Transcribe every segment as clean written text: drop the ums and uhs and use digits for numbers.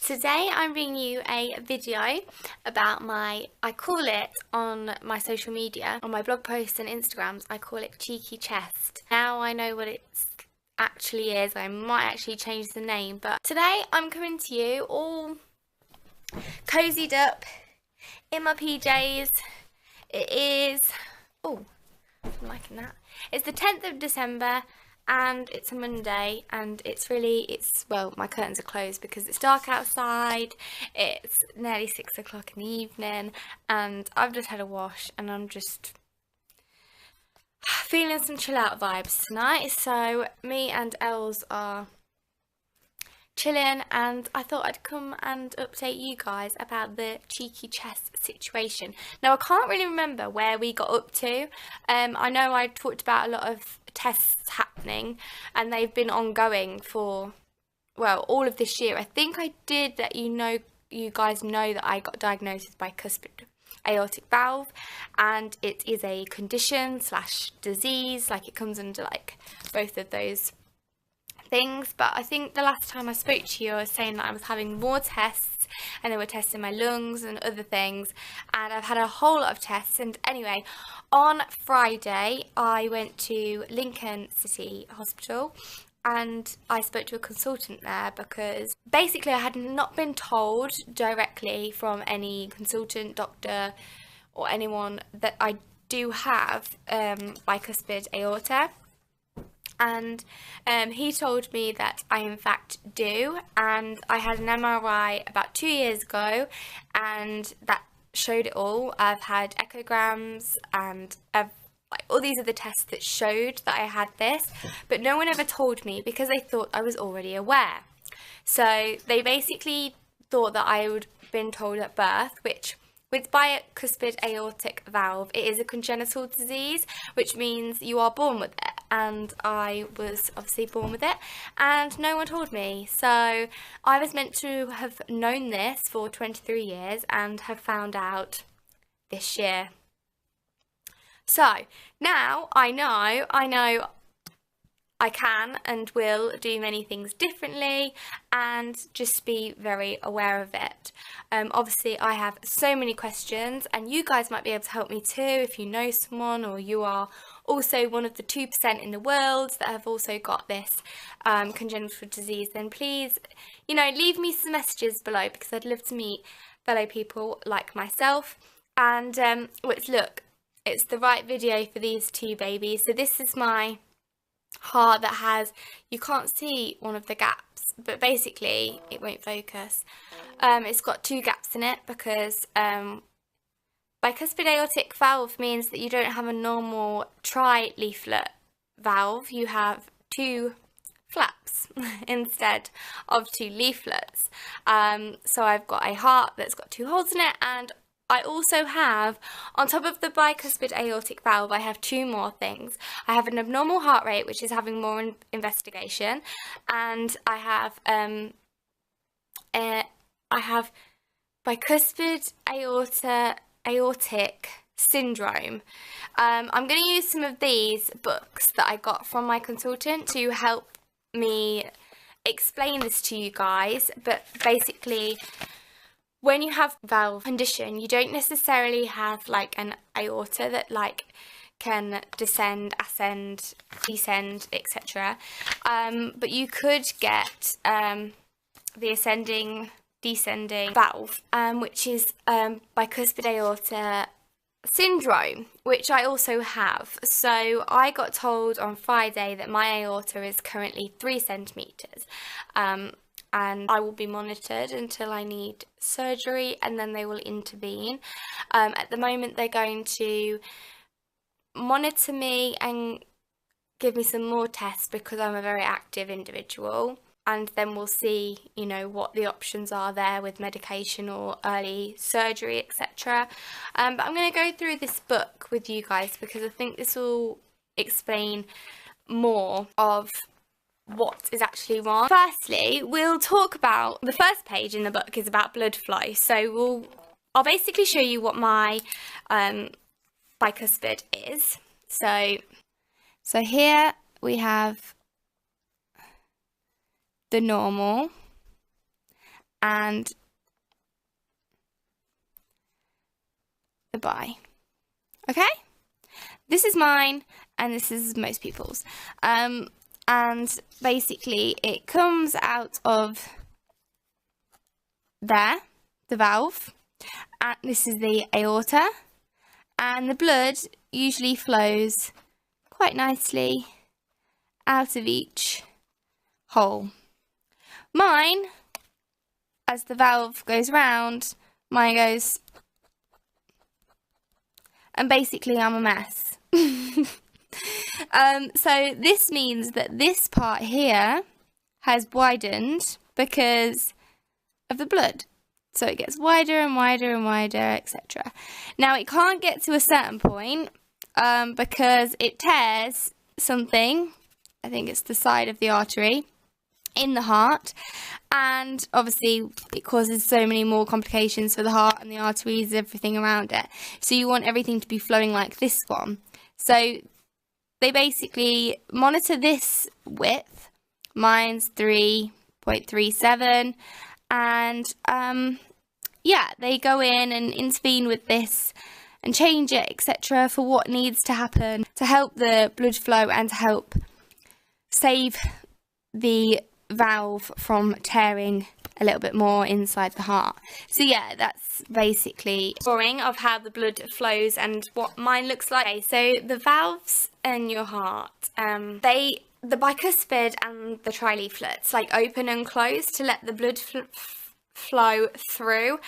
Today I'm bringing you a video about I call it on my social media, on my blog posts and Instagrams, I call it cheeky chest. Now I know what it actually is, I might actually change the name, but today I'm coming to you all cozied up in my PJs. It is, oh, I'm liking that. It's the 10th of December. And it's a Monday, and well, my curtains are closed because it's dark outside. It's nearly 6 o'clock in the evening, and I've just had a wash, and I'm just feeling some chill out vibes tonight. So me and Els are chilling, and I thought I'd come and update you guys about the cheeky chest situation. Now I can't really remember where we got up to. I know I talked about a lot of tests happening, and they've been ongoing for, well, all of this year. I think I did let you guys know that I got diagnosed with bicuspid aortic valve, and it is a condition / disease. Like, it comes under like both of those things. But I think the last time I spoke to you, I was saying that I was having more tests, and they were testing my lungs and other things, and I've had a whole lot of tests. And anyway, on Friday I went to Lincoln City Hospital, and I spoke to a consultant there because basically I had not been told directly from any consultant, doctor or anyone that I do have bicuspid aorta. And he told me that I in fact do, and I had an MRI about 2 years ago, and that showed it all. I've had echograms and like all these other tests that showed that I had this, but no one ever told me because they thought I was already aware. So they basically thought that I would have been told at birth, which with bicuspid aortic valve, it is a congenital disease, which means you are born with it, and I was obviously born with it, and no one told me. So I was meant to have known this for 23 years and have found out this year. So now I know I can and will do many things differently, and just be very aware of it. Obviously I have so many questions, and you guys might be able to help me too if you know someone, or you are also one of the 2% in the world that have also got this congenital disease. Then please, leave me some messages below, because I'd love to meet fellow people like myself. And look, it's the right video for these two babies. So this is my heart that has, you can't see one of the gaps, but basically it won't focus. It's got 2 gaps in it because bicuspid aortic valve means that you don't have a normal tri-leaflet valve. You have 2 flaps instead of 2 leaflets. So I've got a heart that's got 2 holes in it, and I also have, on top of the bicuspid aortic valve, I have 2 more things. I have an abnormal heart rate, which is having more investigation, and I have bicuspid aortic syndrome. I'm going to use some of these books that I got from my consultant to help me explain this to you guys. But basically, when you have valve condition, you don't necessarily have like an aorta that like can descend, ascend, descend, etc. But you could get the ascending, descending valve, which is bicuspid aorta syndrome, which I also have. So I got told on Friday that my aorta is currently 3 centimeters. And I will be monitored until I need surgery, and then they will intervene. At the moment they're going to monitor me and give me some more tests because I'm a very active individual, and then we'll see, what the options are there with medication or early surgery, etc. But I'm going to go through this book with you guys because I think this will explain more of what is actually wrong. Firstly, we'll talk about, the first page in the book is about blood flow. So I'll basically show you what my bicuspid is. So here we have the normal, and the bi. Okay? This is mine, and this is most people's. And basically, it comes out of there, the valve, and this is the aorta, and the blood usually flows quite nicely out of each hole. Mine, as the valve goes round, mine goes, and basically I'm a mess. So this means that this part here has widened because of the blood. So it gets wider and wider and wider, etc. Now it can't get to a certain point because it tears something, I think it's the side of the artery, in the heart, and obviously it causes so many more complications for the heart and the arteries, everything around it. So you want everything to be flowing like this one. So they basically monitor this width. Mine's 3.37, and yeah, they go in and intervene with this and change it, etc., for what needs to happen to help the blood flow and to help save the valve from tearing a little bit more inside the heart. So yeah, that's basically drawing of how the blood flows and what mine looks like. Okay, so the valves in your heart, the bicuspid and the trileaflets like open and close to let the blood flow through.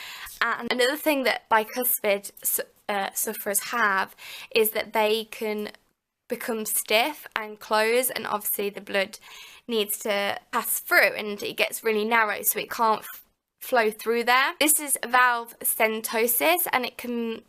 And another thing that bicuspid sufferers have is that they can become stiff and close, and obviously the blood needs to pass through and it gets really narrow, so it can't flow through there. This is valve stenosis, and it can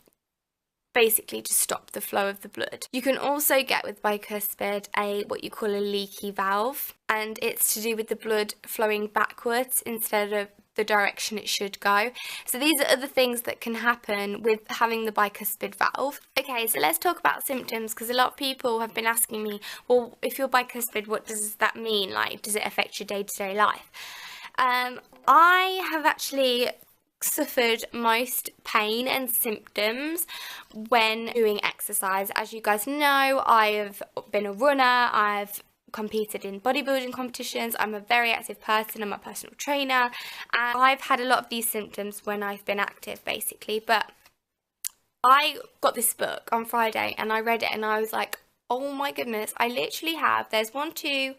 basically just stop the flow of the blood. You can also get with bicuspid what you call a leaky valve, and it's to do with the blood flowing backwards instead of the direction it should go. So these are other things that can happen with having the bicuspid valve. Okay, so let's talk about symptoms, because a lot of people have been asking me, well, if you're bicuspid, what does that mean? Like, does it affect your day-to-day life? I have actually suffered most pain and symptoms when doing exercise. As you guys know, I have been a runner, I've competed in bodybuilding competitions, I'm a very active person, I'm a personal trainer, and I've had a lot of these symptoms when I've been active, basically. But I got this book on Friday and I read it and I was like, oh my goodness, I literally have, there's 1, 2,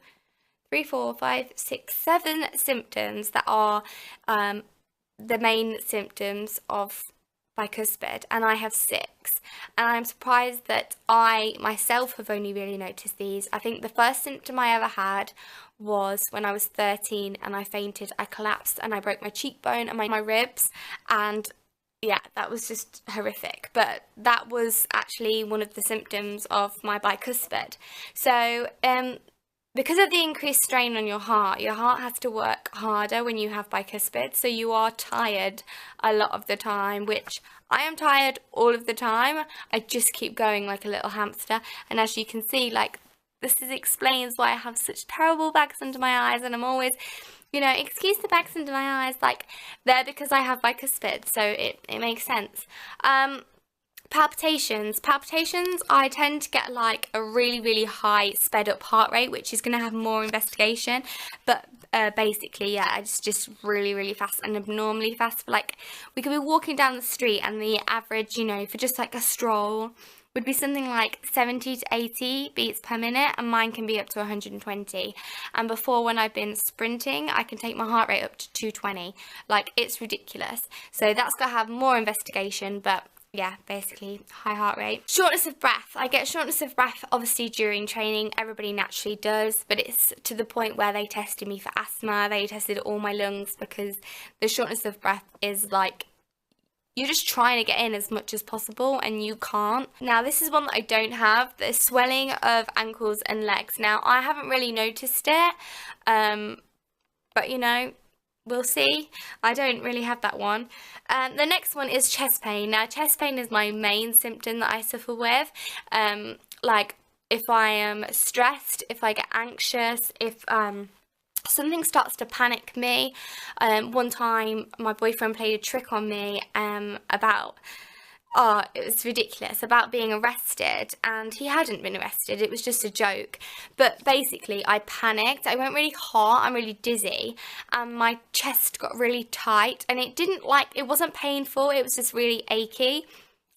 3, 4, 5, 6, 7 symptoms that are the main symptoms of bicuspid, and I have 6, and I'm surprised that I myself have only really noticed these. I think the first symptom I ever had was when I was 13 and I fainted, I collapsed and I broke my cheekbone and my ribs, and yeah, that was just horrific. But that was actually one of the symptoms of my bicuspid. So because of the increased strain on your heart has to work harder when you have bicuspid, so you are tired a lot of the time, which I am tired all of the time. I just keep going like a little hamster, and as you can see, like, explains why I have such terrible bags under my eyes, and I'm always, you know, excuse the bags under my eyes, like, they're because I have bicuspid, so it makes sense. Palpitations, I tend to get like a really high sped up heart rate, which is going to have more investigation, but basically, yeah, it's just really fast and abnormally fast. Like, we could be walking down the street and the average, you know, for just like a stroll would be something like 70 to 80 beats per minute, and mine can be up to 120. And before, when I've been sprinting, I can take my heart rate up to 220. Like, it's ridiculous. So that's got to have more investigation, but yeah, basically high heart rate. Shortness of breath. I get shortness of breath obviously during training. Everybody naturally does, but it's to the point where they tested me for asthma. They tested all my lungs, because the shortness of breath is like, you're just trying to get in as much as possible and you can't. Now, this is one that I don't have, the swelling of ankles and legs. Now, I haven't really noticed it, but you know, we'll see. I don't really have that one. The next one is chest pain. Now, chest pain is my main symptom that I suffer with. Like, if I am stressed, if I get anxious, if something starts to panic me. One time my boyfriend played a trick on me about, oh, it was ridiculous, about being arrested, and he hadn't been arrested, it was just a joke. But basically I panicked, I went really hot, I'm really dizzy, and my chest got really tight, and it wasn't painful, it was just really achy.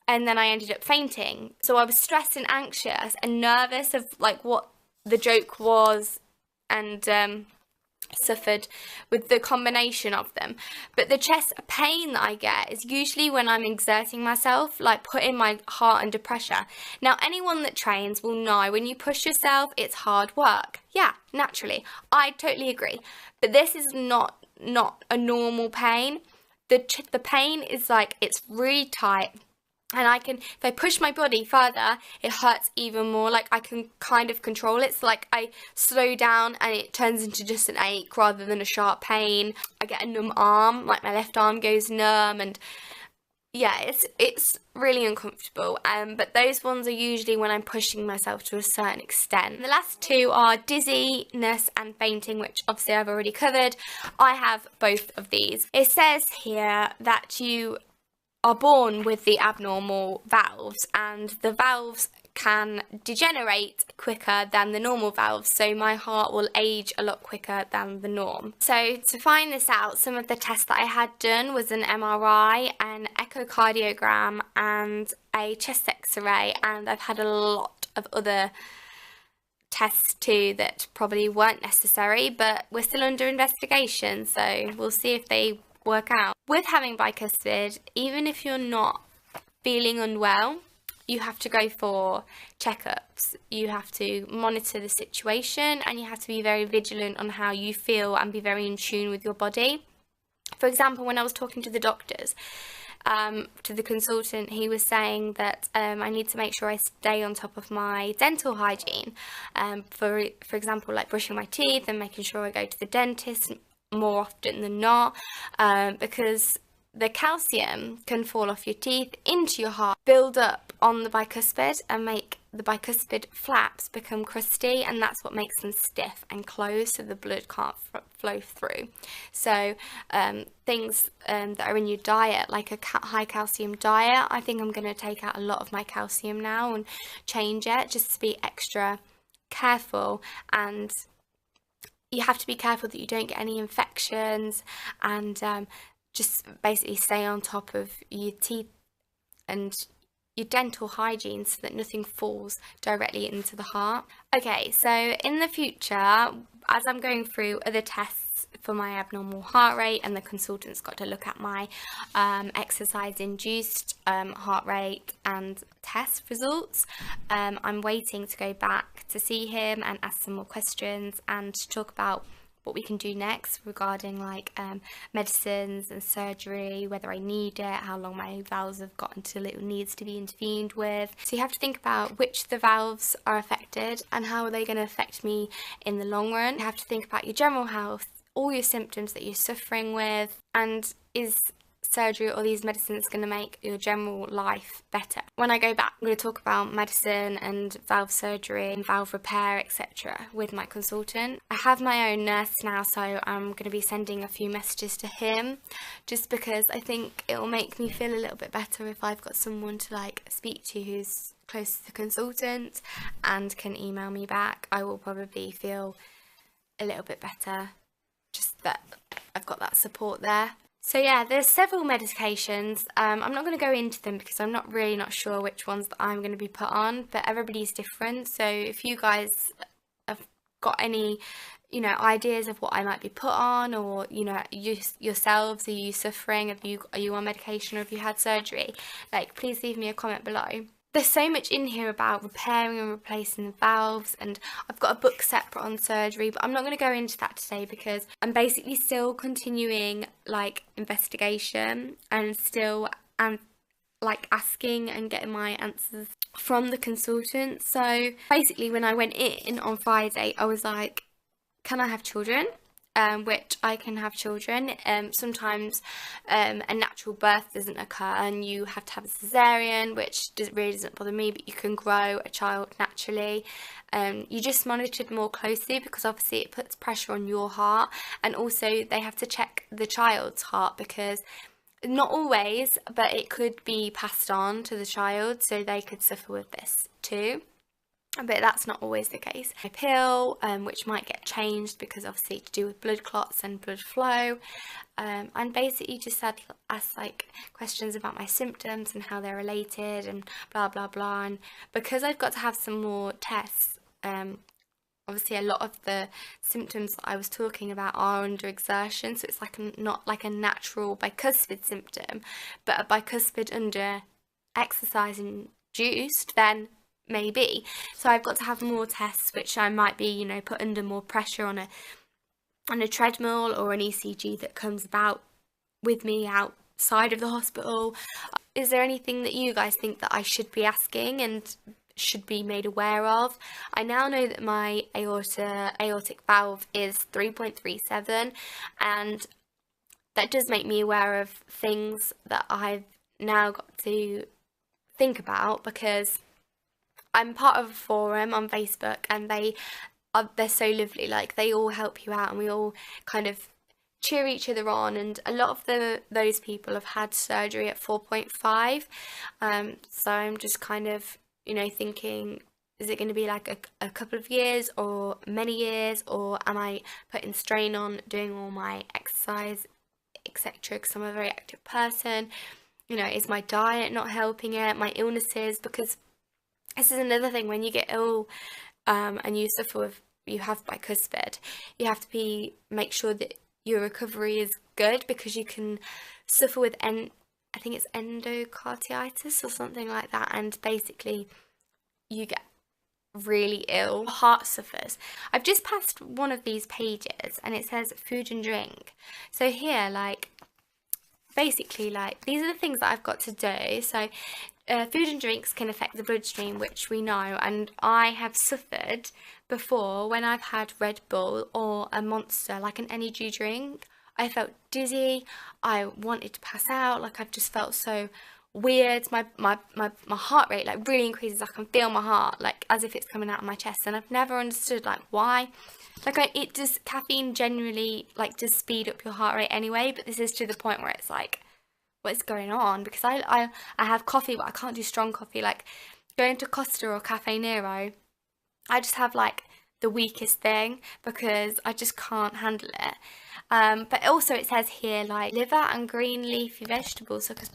And then I ended up fainting. So I was stressed and anxious and nervous of like what the joke was, and suffered with the combination of them. But the chest pain that I get is usually when I'm exerting myself, like putting my heart under pressure. Now, anyone that trains will know when you push yourself, it's hard work. Yeah, naturally, I totally agree. But this is not a normal pain. The pain is like, it's really tight. And if I push my body further, it hurts even more. Like, I can kind of control it. So like I slow down and it turns into just an ache rather than a sharp pain. I get a numb arm, like my left arm goes numb, and yeah, it's really uncomfortable. But those ones are usually when I'm pushing myself to a certain extent. The last two are dizziness and fainting, which obviously I've already covered. I have both of these. It says here that you are born with the abnormal valves, and the valves can degenerate quicker than the normal valves, so my heart will age a lot quicker than the norm. So to find this out, some of the tests that I had done was an MRI, an echocardiogram, and a chest x-ray, and I've had a lot of other tests too that probably weren't necessary, but we're still under investigation, so we'll see if they work out. With having bicuspid, even if you're not feeling unwell, you have to go for checkups. You have to monitor the situation, and you have to be very vigilant on how you feel and be very in tune with your body. For example, when I was talking to the doctors, to the consultant, he was saying that I need to make sure I stay on top of my dental hygiene. For example, like brushing my teeth and making sure I go to the dentist more often than not, because the calcium can fall off your teeth into your heart, build up on the bicuspid, and make the bicuspid flaps become crusty, and that's what makes them stiff and closed, so the blood can't flow through. So things that are in your diet, like a high calcium diet, I think I'm going to take out a lot of my calcium now and change it, just to be extra careful. And you have to be careful that you don't get any infections, and just basically stay on top of your teeth and your dental hygiene so that nothing falls directly into the heart. Okay, so in the future, as I'm going through other tests for my abnormal heart rate, and the consultant's got to look at my exercise-induced heart rate and test results, I'm waiting to go back to see him and ask some more questions and to talk about what we can do next regarding like medicines and surgery, whether I need it, how long my valves have got until it needs to be intervened with. So you have to think about which the valves are affected and how are they going to affect me in the long run. You have to think about your general health, all your symptoms that you're suffering with, and is surgery or these medicines going to make your general life better. When I go back, I'm going to talk about medicine and valve surgery and valve repair, etc. with my consultant. I have my own nurse now, so I'm going to be sending a few messages to him, just because I think it will make me feel a little bit better if I've got someone to like speak to who's close to the consultant and can email me back. I will probably feel a little bit better, just that I've got that support there. So yeah, there's several medications. I'm not going to go into them because I'm not sure which ones that I'm going to be put on, but everybody's different. So if you guys have got any, ideas of what I might be put on, or, you yourselves, are you suffering? Are you on medication, or have you had surgery? Like, please leave me a comment below. There's so much in here about repairing and replacing the valves, and I've got a book separate on surgery, but I'm not going to go into that today because I'm basically still continuing like investigation, and still like asking and getting my answers from the consultant. So basically when I went in on Friday, I was like, can I have children? which I can have children. Sometimes a natural birth doesn't occur and you have to have a cesarean, which really doesn't bother me, but you can grow a child naturally. You just monitored more closely because obviously it puts pressure on your heart, and also they have to check the child's heart because not always, but it could be passed on to the child, so they could suffer with this too. But that's not always the case. A pill, which might get changed because obviously to do with blood clots and blood flow, and basically just ask like questions about my symptoms and how they're related and blah blah blah. And because I've got to have some more tests, obviously a lot of the symptoms that I was talking about are under exertion, so it's like not like a natural bicuspid symptom, but a bicuspid under exercise induced, then maybe. So I've got to have more tests, which I might be, you know, put under more pressure on a treadmill or an ECG that comes about with me outside of the hospital. Is there anything that you guys think that I should be asking and should be made aware of? I now know that my aortic valve is 3.37, and that does make me aware of things that I've now got to think about, because I'm part of a forum on Facebook and they're so lovely. Like, they all help you out and we all kind of cheer each other on, and a lot of those people have had surgery at 4.5, so I'm just kind of, you know, thinking, is it going to be like a couple of years or many years, or am I putting strain on doing all my exercise, etc., because I'm a very active person? You know, is my diet not helping it, my illnesses? Because this is another thing, when you get ill and you have bicuspid, you have to make sure that your recovery is good, because you can suffer with I think it's endocarditis or something like that, and basically you get really ill. Your heart suffers. I've just passed one of these pages and it says food and drink. So here, like, basically, like, these are the things that I've got to do. So food and drinks can affect the bloodstream, which we know, and I have suffered before when I've had Red Bull or a Monster, like an energy drink. I felt dizzy, I wanted to pass out, like I've just felt so weird. My heart rate like really increases. I can feel my heart like as if it's coming out of my chest, and I've never understood like why. Like, it does, caffeine generally like does speed up your heart rate anyway, but this is to the point where it's like, what's going on? Because I have coffee, but I can't do strong coffee. Like, going to Costa or Cafe Nero, I just have like the weakest thing because I just can't handle it. But also it says here like liver and green leafy vegetables such as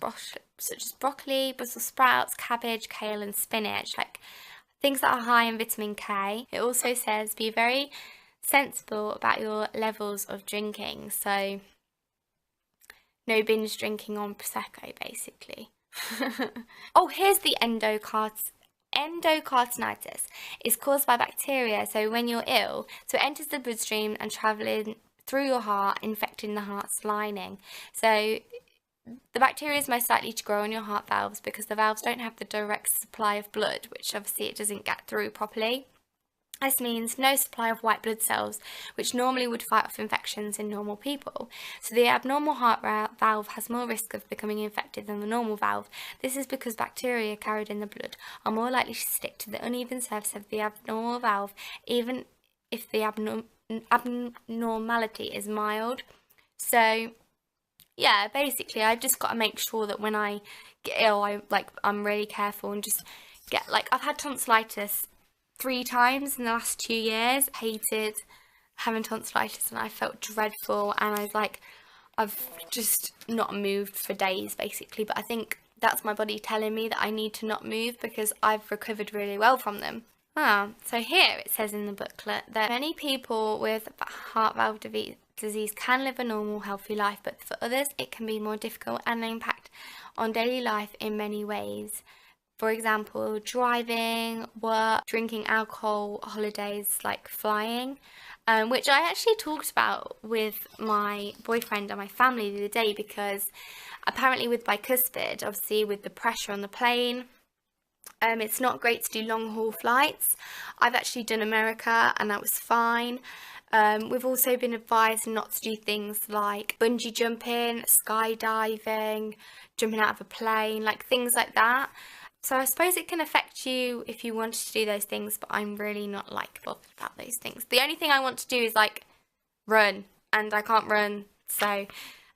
broccoli, Brussels sprouts, cabbage, kale and spinach, like things that are high in vitamin K. It also says be very sensible about your levels of drinking, so no binge drinking on Prosecco basically. Oh, here's the endocarditis is caused by bacteria, so when you're ill, so it enters the bloodstream and travelling through your heart, infecting the heart's lining. So the bacteria is most likely to grow in your heart valves because the valves don't have the direct supply of blood, which obviously it doesn't get through properly. This means no supply of white blood cells, which normally would fight off infections in normal people. So the abnormal heart valve has more risk of becoming infected than the normal valve. This is because bacteria carried in the blood are more likely to stick to the uneven surface of the abnormal valve, even if the abnormality is mild. So yeah, basically I've just got to make sure that when I get ill, I'm really careful and just get, like, I've had tonsillitis 3 times in the last 2 years. Hated having tonsillitis and I felt dreadful, and I've just not moved for days basically, but I think that's my body telling me that I need to not move because I've recovered really well from them. So here it says in the booklet that many people with heart valve disease can live a normal healthy life, but for others it can be more difficult and impact on daily life in many ways. For example, driving, work, drinking alcohol, holidays like flying, which I actually talked about with my boyfriend and my family the other day, because apparently with bicuspid, obviously with the pressure on the plane, it's not great to do long haul flights. I've actually done America and that was fine. We've also been advised not to do things like bungee jumping, skydiving, jumping out of a plane, like things like that. So I suppose it can affect you if you wanted to do those things, but I'm really not like bothered about those things. The only thing I want to do is like run, and I can't run, so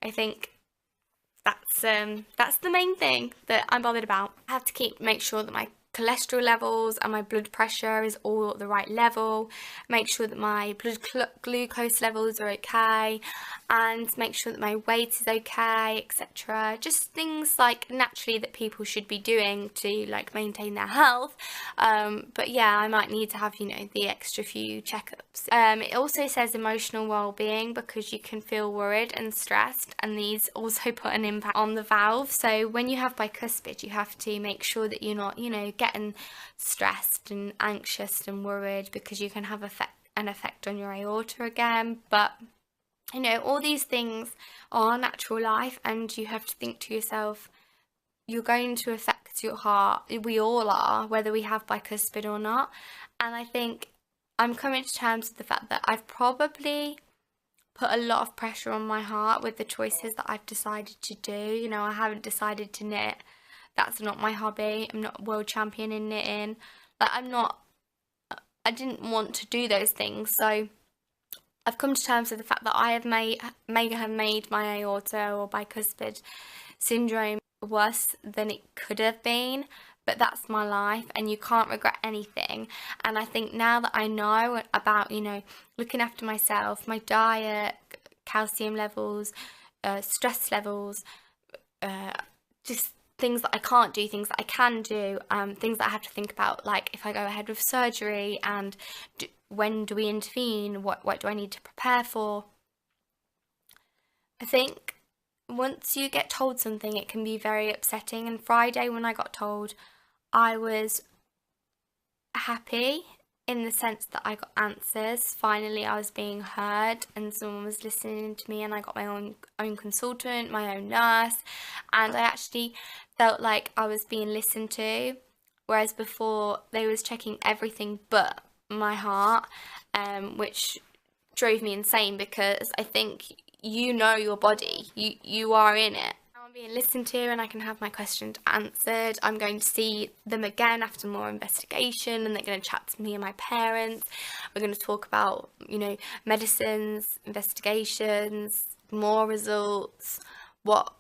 I think that's the main thing that I'm bothered about. I have to make sure that my cholesterol levels and my blood pressure is all at the right level, make sure that my blood glucose levels are okay, and make sure that my weight is okay, etc. Just things like naturally that people should be doing to like maintain their health. But yeah, I might need to have, you know, the extra few checkups. It also says emotional well-being, because you can feel worried and stressed, and these also put an impact on the valve. So when you have bicuspid, you have to make sure that you're not, you know, getting stressed and anxious and worried, because you can have an effect on your aorta again. But you know, all these things are natural life, and you have to think to yourself, you're going to affect your heart. We all are, whether we have bicuspid or not. And I think I'm coming to terms with the fact that I've probably put a lot of pressure on my heart with the choices that I've decided to do. You know, I haven't decided to knit. That's not my hobby. I'm not a world champion in knitting. Like, I didn't want to do those things. So I've come to terms with the fact that I have may have made my aorta or bicuspid syndrome worse than it could have been, but that's my life, and you can't regret anything. And I think now that I know about, you know, looking after myself, my diet, calcium levels, stress levels, just things that I can't do, things that I can do, things that I have to think about, like if I go ahead with surgery, and when do we intervene, what do I need to prepare for. I think once you get told something, it can be very upsetting. And Friday, when I got told, I was happy in the sense that I got answers. Finally, I was being heard, and someone was listening to me, and I got my own consultant, my own nurse, and I actually felt like I was being listened to, whereas before they was checking everything but my heart, which drove me insane, because I think you know your body, you are in it. Now I'm being listened to, and I can have my questions answered. I'm going to see them again after more investigation, and they're going to chat to me and my parents. We're going to talk about, you know, medicines, investigations, more results, what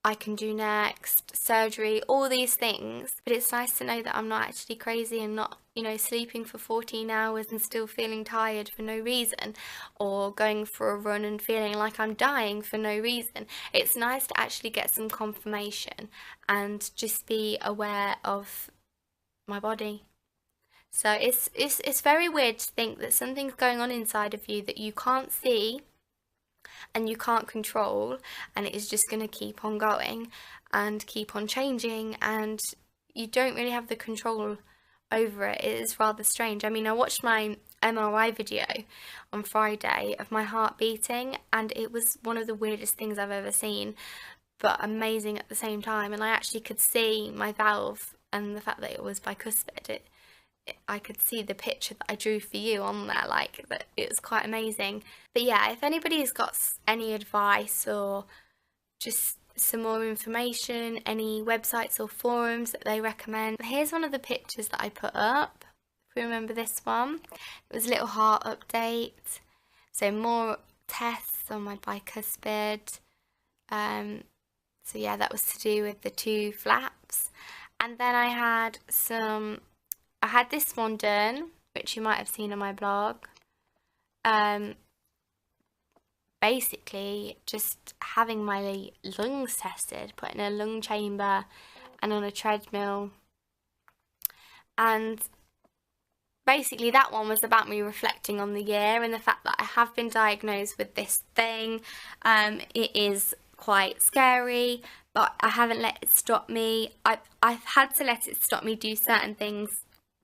I can do next, surgery, all these things. But it's nice to know that I'm not actually crazy, and not, you know, sleeping for 14 hours and still feeling tired for no reason, or going for a run and feeling like I'm dying for no reason. It's nice to actually get some confirmation and just be aware of my body. So it's very weird to think that something's going on inside of you that you can't see and you can't control, and it is just going to keep on going and keep on changing, and you don't really have the control over it. It is rather strange. I mean, I watched my MRI video on Friday of my heart beating, and it was one of the weirdest things I've ever seen, but amazing at the same time. And I actually could see my valve, and the fact that it was bicuspid, I could see the picture that I drew for you on there, like, that it was quite amazing. But yeah, if anybody's got any advice or just some more information, any websites or forums that they recommend, here's one of the pictures that I put up. If you remember this one, it was a little heart update. So more tests on my bicuspid. So yeah, that was to do with the 2 flaps. And then I had this one done, which you might have seen on my blog. Basically just having my lungs tested, put in a lung chamber and on a treadmill. And basically that one was about me reflecting on the year and the fact that I have been diagnosed with this thing. It is quite scary, but I haven't let it stop me. I've had to let it stop me do certain things,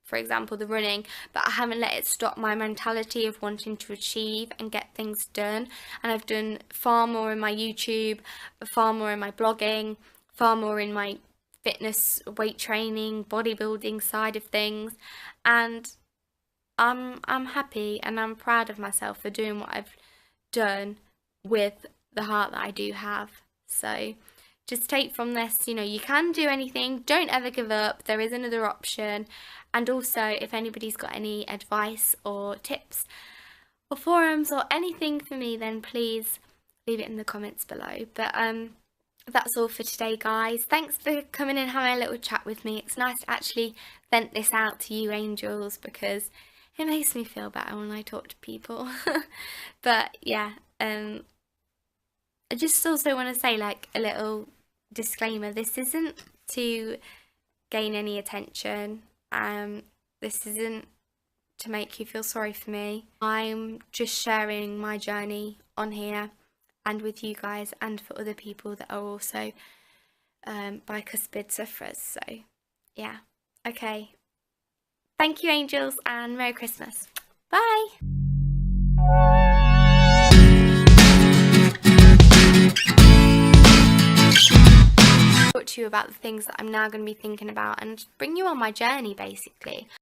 for example the running, but I haven't let it stop my mentality of wanting to achieve and get things done. And I've done far more in my YouTube, far more in my blogging, far more in my fitness, weight training, bodybuilding side of things. And I'm happy and I'm proud of myself for doing what I've done with the heart that I do have. So just take from this, you can do anything. Don't ever give up. There is another option. And also, if anybody's got any advice or tips or forums or anything for me, then please leave it in the comments below. But that's all for today, guys. Thanks for coming and having a little chat with me. It's nice to actually vent this out to you angels, because it makes me feel better when I talk to people. But yeah, I just also want to say, like, a little disclaimer. This isn't to gain any attention. This isn't to make you feel sorry for me. I'm just sharing my journey on here and with you guys, and for other people that are also bicuspid sufferers. So yeah, okay. Thank you, angels, and Merry Christmas. Bye. Talk to you about the things that I'm now going to be thinking about and bring you on my journey, basically.